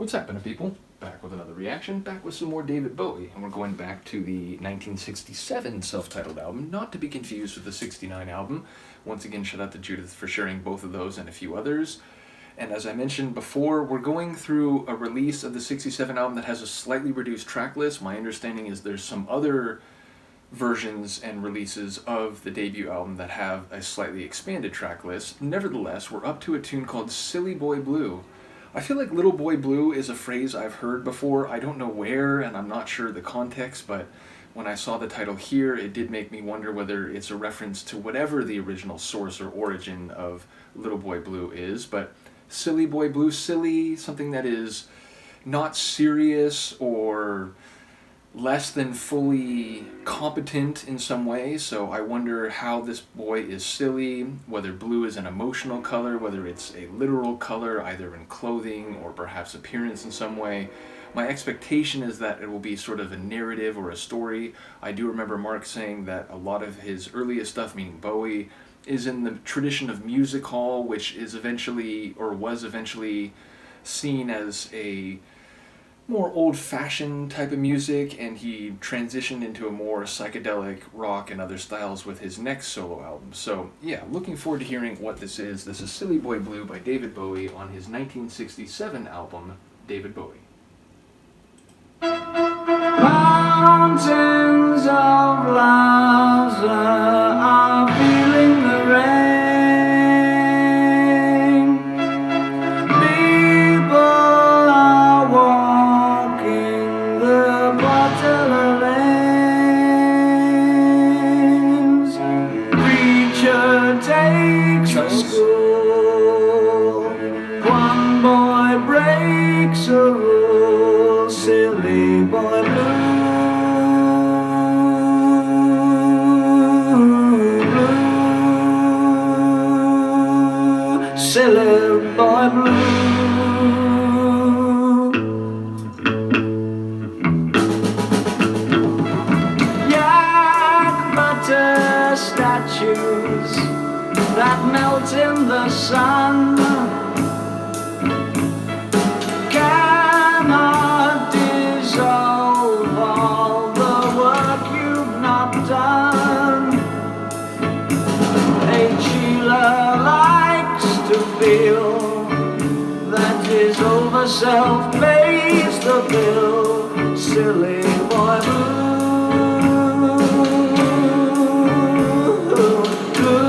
What's happening, people? Back with another reaction, back with some more David Bowie, and we're going back to the 1967 self-titled album, not to be confused with the 69 album. Once again, shout out to Judith for sharing both of those and a few others. And as I mentioned before, we're going through a release of the 67 album that has a slightly reduced track list. My understanding is there's some other versions and releases of the debut album that have a slightly expanded track list. Nevertheless, we're up to a tune called Silly Boy Blue. I feel like Little Boy Blue is a phrase I've heard before. I don't know where, and I'm not sure the context, but when I saw the title here, it did make me wonder whether it's a reference to whatever the original source or origin of Little Boy Blue is. But Silly Boy Blue, silly, something that is not serious or less than fully competent in some way, so I wonder how this boy is silly, whether blue is an emotional color, whether it's a literal color, either in clothing or perhaps appearance in some way. My expectation is that it will be sort of a narrative or a story. I do remember Mark saying that a lot of his earliest stuff, meaning Bowie, is in the tradition of music hall, which is eventually, or was eventually, seen as a more old-fashioned type of music, and he transitioned into a more psychedelic rock and other styles with his next solo album. So yeah, looking forward to hearing what this is. This is Silly Boy Blue by David Bowie on his 1967 album, David Bowie. Mountains of laughter are feeling the rain. People are walking the bottle lanes. Preacher takes a school. One boy breaks a rule. Silly boy blue. Silly boy blue. Yak butter statues that melt in the sun cannot dissolve all the work you've not done. A Sheila likes to feel that his over self pays the bill. Silly boy blue, blue,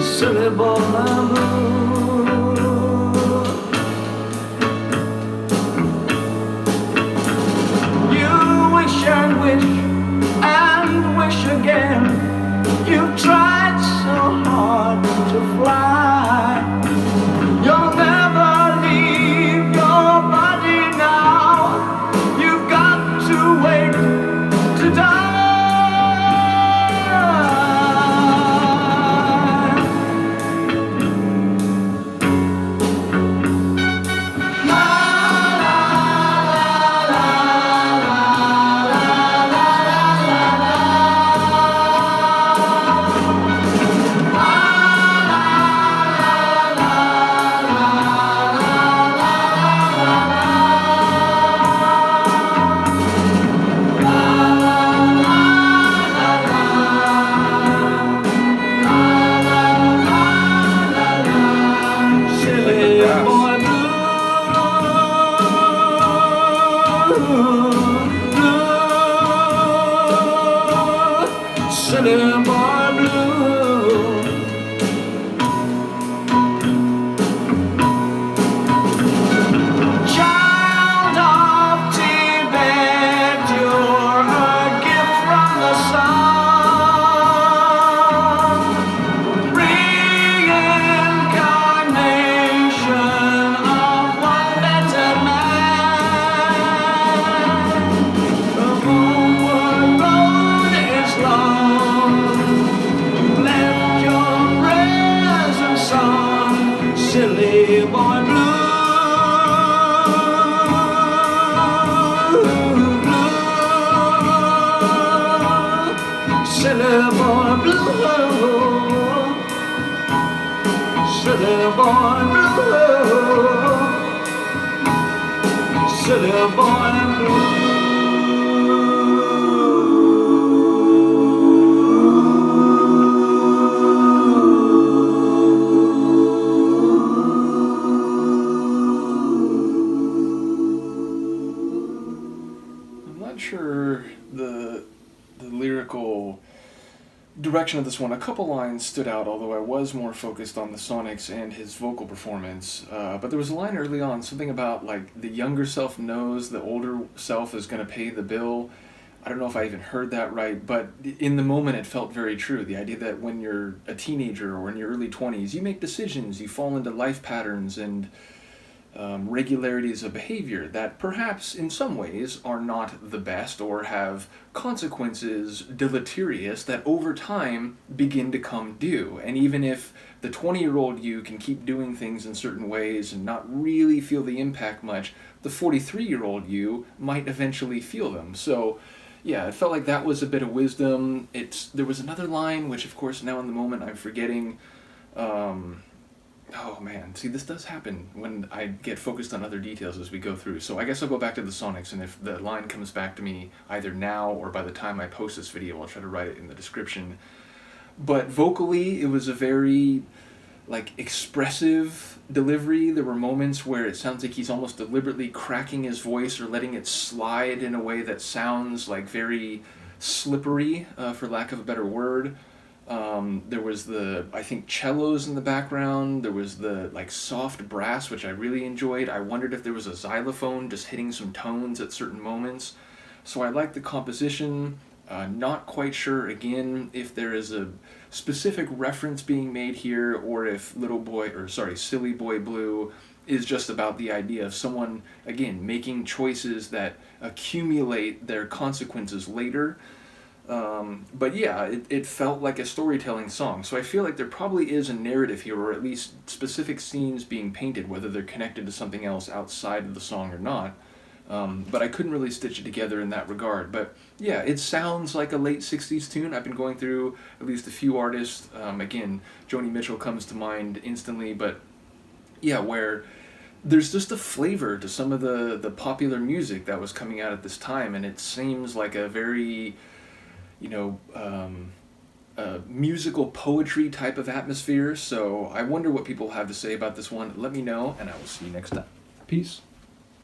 silly boy blue. You wish and wish and wish again. You've tried so hard to fly. You'll never leave your body now. You've got to wait to die. La la la la la la la Silly boy blue. Child of Tibet, you're a gift from the sun, reincarnation of one better man. The homeward road is long. You left your prayers and song. Silly boy blue. Silly boy blue, silly boy blue. city boy blue. I'm not sure the lyrical direction of this one. A couple lines stood out, although I was more focused on the sonics and his vocal performance. But there was a line early on, something about like the younger self knows the older self is going to pay the bill. I don't know if I even heard that right, but in the moment it felt very true. The idea that when you're a teenager or in your early 20s, you make decisions, you fall into life patterns and regularities of behavior that perhaps in some ways are not the best or have consequences deleterious that over time begin to come due. And even if the 20-year-old you can keep doing things in certain ways and not really feel the impact much, the 43-year-old you might eventually feel them. So yeah, it felt like that was a bit of wisdom. There was another line, which of course now in the moment I'm forgetting. Oh man, see, this does happen when I get focused on other details as we go through. So I guess I'll go back to the sonics, and if the line comes back to me either now or by the time I post this video, I'll try to write it in the description. But vocally, it was a very like expressive delivery. There were moments where it sounds like he's almost deliberately cracking his voice or letting it slide in a way that sounds like very slippery, for lack of a better word. There was I think cellos in the background. There was the like soft brass, which I really enjoyed. I wondered if there was a xylophone just hitting some tones at certain moments. So I liked the composition. Not quite sure again if there is a specific reference being made here or if Silly Boy Blue is just about the idea of someone, again, making choices that accumulate their consequences later. But yeah, it felt like a storytelling song. So I feel like there probably is a narrative here, or at least specific scenes being painted, whether they're connected to something else outside of the song or not. But I couldn't really stitch it together in that regard. But yeah, it sounds like a late 60s tune. I've been going through at least a few artists. Again, Joni Mitchell comes to mind instantly. But yeah, where there's just a flavor to some of the popular music that was coming out at this time. And it seems like a very musical poetry type of atmosphere. So I wonder what people have to say about this one. Let me know, and I will see you next time. Peace.